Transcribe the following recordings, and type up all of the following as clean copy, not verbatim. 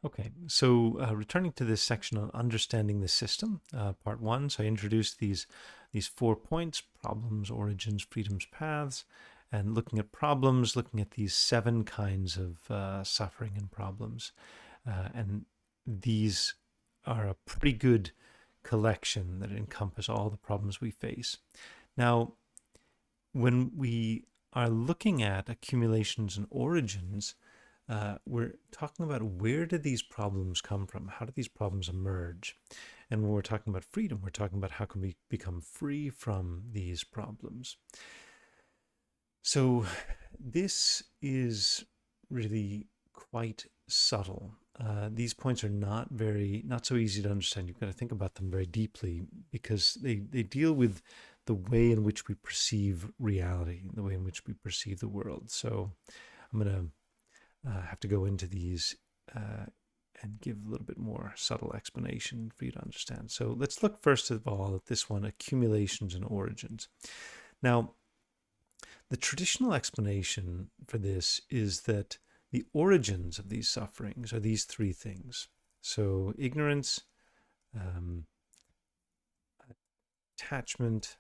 Okay, so returning to this section on understanding the system, part one. So I introduced these 4 points: problems, origins, freedoms, paths, and looking at problems, looking at these 7 kinds of suffering and problems, and these are a pretty good collection that encompass all the problems we face. Now, when we are looking at accumulations and origins, we're talking about where did these problems come from? How did these problems emerge? And when we're talking about freedom, we're talking about how can we become free from these problems. So this is really quite subtle. These points are not so easy to understand. You've got to think about them very deeply because they deal with the way in which we perceive reality, the way in which we perceive the world. So I'm going to have to go into these and give a little bit more subtle explanation for you to understand. So let's look first of all at this one, accumulations and origins. Now, the traditional explanation for this is that the origins of these sufferings are these 3 things. So ignorance, um, attachment,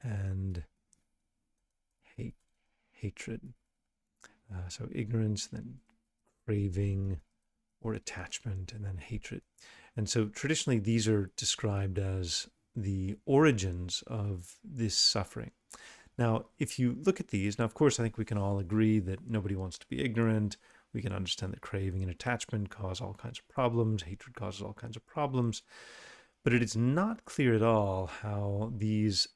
and hatred. So ignorance, then craving or attachment, and then hatred. And so traditionally, these are described as the origins of this suffering. Now, if you look at these, now, of course, I think we can all agree that nobody wants to be ignorant. We can understand that craving and attachment cause all kinds of problems, hatred causes all kinds of problems. But it is not clear at all how these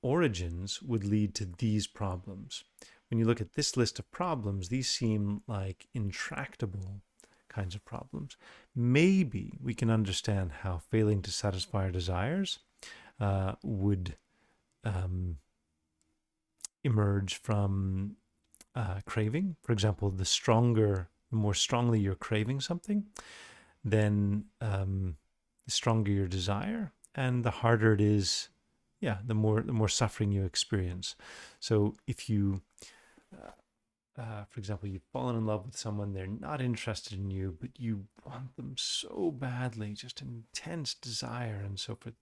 origins would lead to these problems. When you look at this list of problems, these seem like intractable kinds of problems. Maybe we can understand how failing to satisfy our desires would emerge from craving. For example, the more strongly you're craving something, then the stronger your desire, and the harder it is. Yeah, the more suffering you experience. So if you for example, you've fallen in love with someone, they're not interested in you, but you want them so badly, just an intense desire and so forth.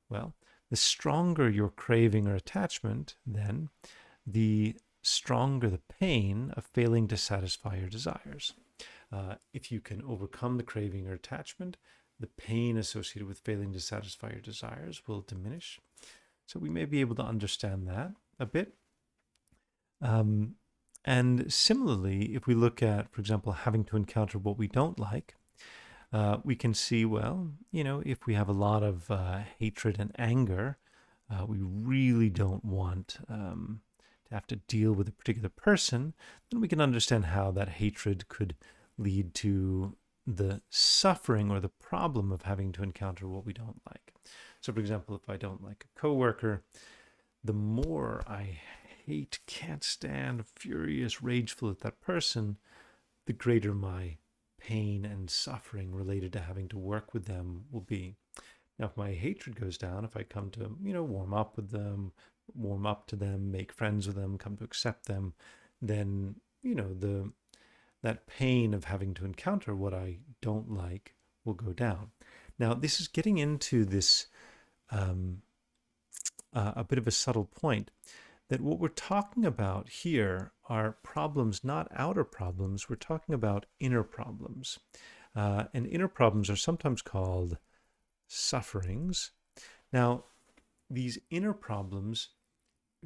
Well, the stronger your craving or attachment, then the stronger the pain of failing to satisfy your desires. If you can overcome the craving or attachment, the pain associated with failing to satisfy your desires will diminish. So we may be able to understand that a bit. And similarly, if we look at, for example, having to encounter what we don't like, we can see, well, if we have a lot of hatred and anger, we really don't want to have to deal with a particular person, then we can understand how that hatred could lead to the suffering or the problem of having to encounter what we don't like. So, for example, if I don't like a coworker, the more I hate, can't stand, furious, rageful at that person, the greater my pain and suffering related to having to work with them will be. Now, if my hatred goes down, if I come to, warm up with them, warm up to them, make friends with them, come to accept them, then, that pain of having to encounter what I don't like will go down. Now, this is getting into this a bit of a subtle point, that what we're talking about here are problems, not outer problems. We're talking about inner problems. And inner problems are sometimes called sufferings. Now, these inner problems,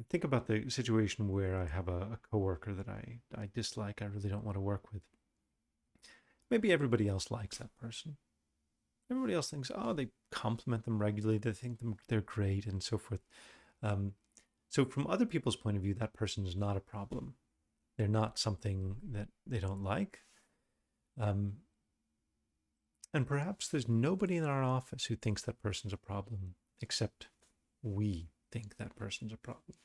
think about the situation where I have a coworker that I dislike, I really don't want to work with. Maybe everybody else likes that person. Everybody else thinks, oh, they compliment them regularly, they think they're great, and so forth. So from other people's point of view, that person is not a problem. They're not something that they don't like. And perhaps there's nobody in our office who thinks that person's a problem, except we think that person's a problem.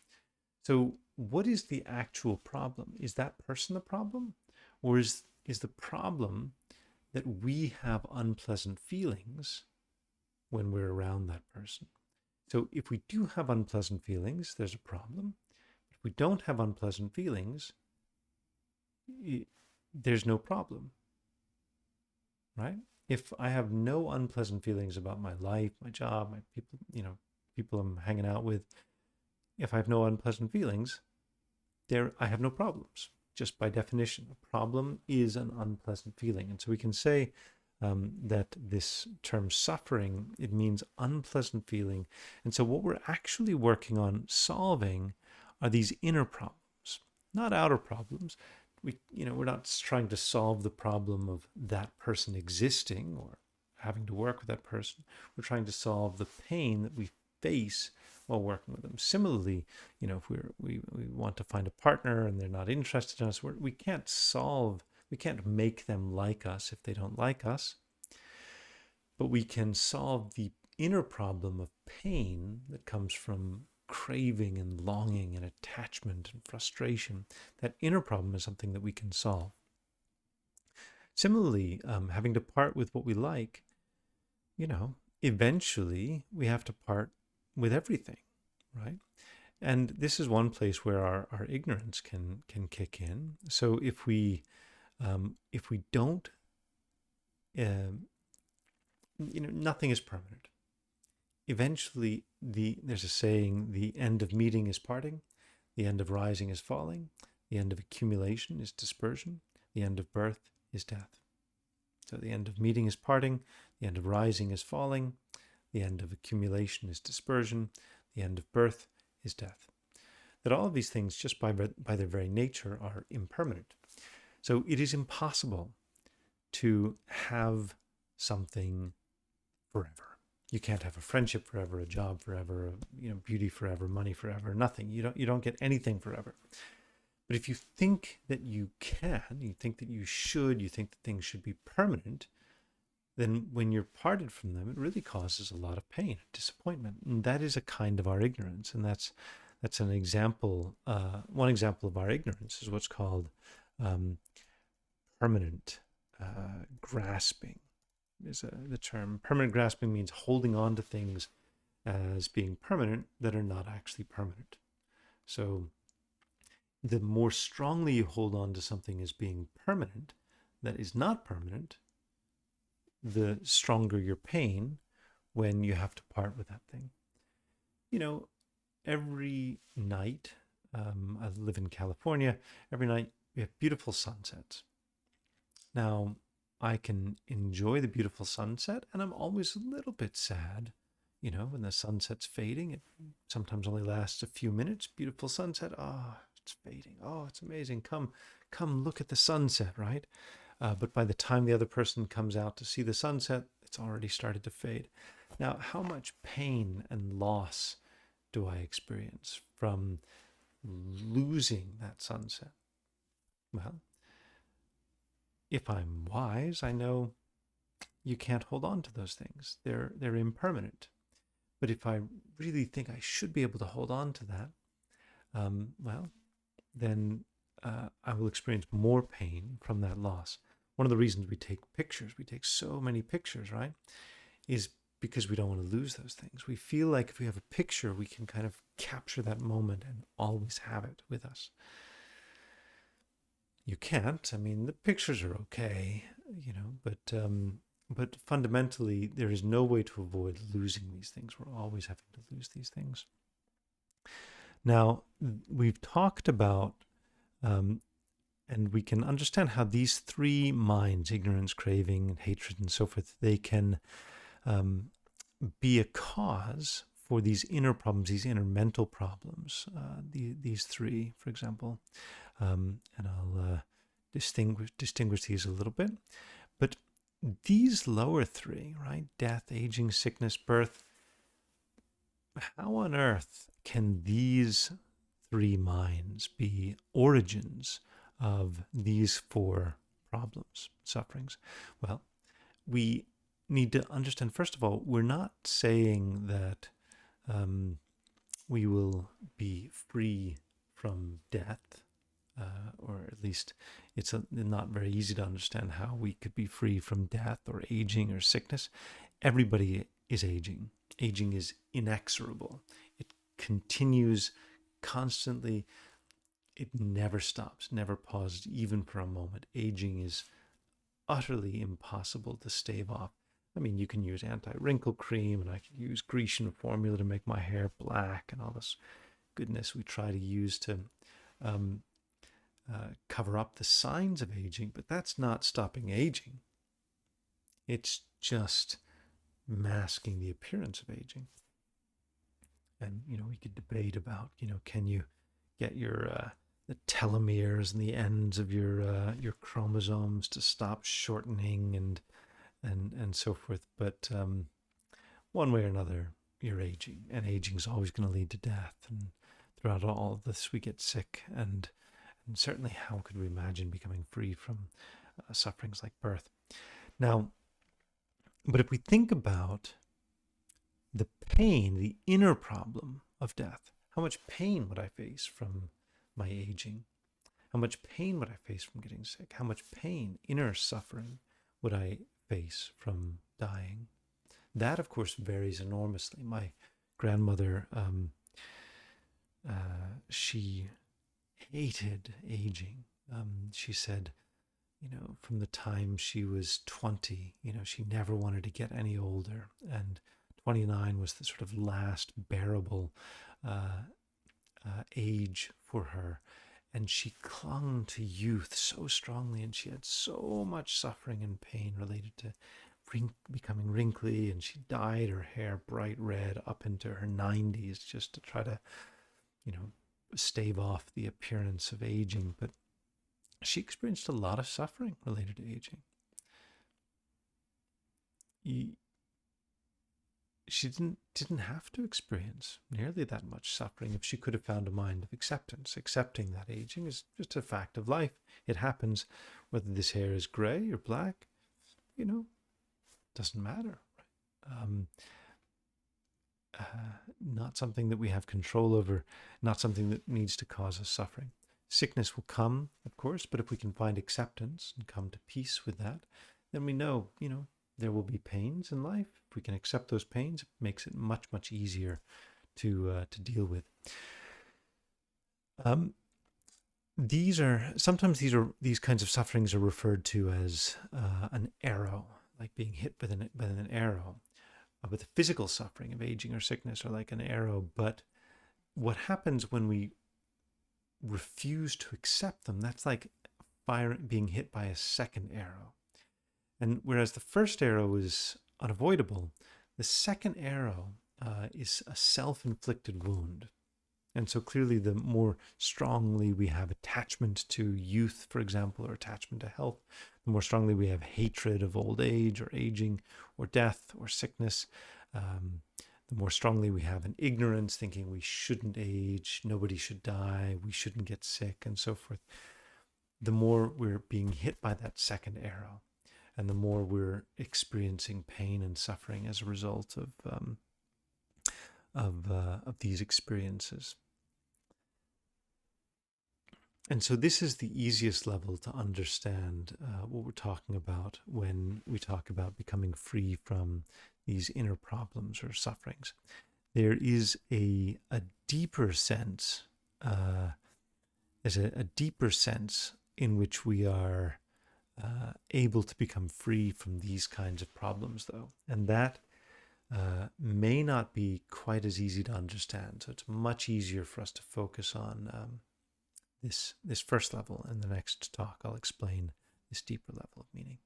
So what is the actual problem? Is that person the problem? Or is the problem that we have unpleasant feelings when we're around that person? So if we do have unpleasant feelings, there's a problem. If we don't have unpleasant feelings, there's no problem. right? If I have no unpleasant feelings about my life, my job, my people, people I'm hanging out with, if I have no unpleasant feelings, there I have no problems. Just by definition, a problem is an unpleasant feeling. And so we can say that this term suffering, it means unpleasant feeling. And so what we're actually working on solving are these inner problems, not outer problems. We're not trying to solve the problem of that person existing or having to work with that person. We're trying to solve the pain that we face while working with them. Similarly, if we want to find a partner and they're not interested in us, we can't make them like us if they don't like us, but we can solve the inner problem of pain that comes from craving and longing and attachment and frustration. That inner problem is something that we can solve. Similarly, having to part with what we like, eventually we have to part with everything, right? And this is one place where our ignorance can kick in. So if we don't, nothing is permanent. Eventually, there's a saying: the end of meeting is parting, the end of rising is falling, the end of accumulation is dispersion, the end of birth is death. So the end of meeting is parting, the end of rising is falling, the end of accumulation is dispersion, the end of birth is death. That all of these things, just by their very nature, are impermanent. So it is impossible to have something forever. You can't have a friendship forever, a job forever, beauty forever, money forever, nothing. You don't get anything forever. But if you think that you can, you think that you should, you think that things should be permanent, then when you're parted from them, it really causes a lot of pain, disappointment. And that is a kind of our ignorance. And that's an example. One example of our ignorance is what's called permanent grasping. Is the term. Permanent grasping means holding on to things as being permanent that are not actually permanent. So the more strongly you hold on to something as being permanent that is not permanent, the stronger your pain when you have to part with that thing. Every night, I live in California, every night we have beautiful sunsets. Now, I can enjoy the beautiful sunset, and I'm always a little bit sad, when the sunset's fading. It sometimes only lasts a few minutes. Beautiful sunset. Oh, it's fading. Oh, it's amazing. Come look at the sunset, right? But by the time the other person comes out to see the sunset, it's already started to fade. Now, how much pain and loss do I experience from losing that sunset? Well, if I'm wise, I know you can't hold on to those things. They're impermanent. But if I really think I should be able to hold on to that, then I will experience more pain from that loss. One of the reasons we take pictures, we take so many pictures, right, is because we don't want to lose those things. We feel like if we have a picture, we can kind of capture that moment and always have it with us. You can't. I mean, the pictures are okay, but fundamentally, there is no way to avoid losing these things. We're always having to lose these things. Now, we've talked about, and we can understand how these three minds, ignorance, craving, and hatred, and so forth, they can be a cause for these inner problems, these inner mental problems, these three, for example. And I'll distinguish these a little bit. But these lower three, right, death, aging, sickness, birth, how on earth can these three minds be origins of these four problems, sufferings? Well, we need to understand, first of all, we're not saying that we will be free from death, or at least it's not very easy to understand how we could be free from death or aging or sickness. Everybody is aging. Aging is inexorable. It continues constantly. It never stops, never pauses, even for a moment. Aging is utterly impossible to stave off. I mean, you can use anti-wrinkle cream, and I can use Grecian formula to make my hair black, and all this goodness we try to use to um, cover up the signs of aging, but that's not stopping aging. It's just masking the appearance of aging. And we could debate about can you get your the telomeres and the ends of your chromosomes to stop shortening and so forth. But one way or another, you're aging, and aging is always going to lead to death. And throughout all of this, we get sick, and certainly, how could we imagine becoming free from sufferings like birth? Now, but if we think about the pain, the inner problem of death, how much pain would I face from my aging? How much pain would I face from getting sick? How much pain, inner suffering, would I face from dying? That, of course, varies enormously. My grandmother, she hated aging. She said, from the time she was 20, she never wanted to get any older. And 29 was the sort of last bearable age for her. And she clung to youth so strongly, and she had so much suffering and pain related to becoming wrinkly, and she dyed her hair bright red up into her 90s just to try to, stave off the appearance of aging. But she experienced a lot of suffering related to aging. She didn't have to experience nearly that much suffering if she could have found a mind of acceptance, accepting that aging is just a fact of life. It happens, whether this hair is gray or black, doesn't matter. Right? Not something that we have control over, not something that needs to cause us suffering. Sickness will come, of course, but if we can find acceptance and come to peace with that, then we know, there will be pains in life. If we can accept those pains, it makes it much, much easier to deal with. These kinds of sufferings are referred to as an arrow, like being hit with an arrow. But the physical suffering of aging or sickness are like an arrow. But what happens when we refuse to accept them, that's like being hit by a second arrow. And whereas the first arrow is unavoidable, the second arrow is a self-inflicted wound. And so clearly, the more strongly we have attachment to youth, for example, or attachment to health, the more strongly we have hatred of old age or aging or death or sickness, the more strongly we have an ignorance, thinking we shouldn't age, nobody should die, we shouldn't get sick, and so forth, the more we're being hit by that second arrow, and the more we're experiencing pain and suffering as a result of these experiences. And so this is the easiest level to understand what we're talking about when we talk about becoming free from these inner problems or sufferings. There is a deeper sense, there's a deeper sense in which we are able to become free from these kinds of problems, though. And that may not be quite as easy to understand. So it's much easier for us to focus on this first level. In the next talk, I'll explain this deeper level of meaning.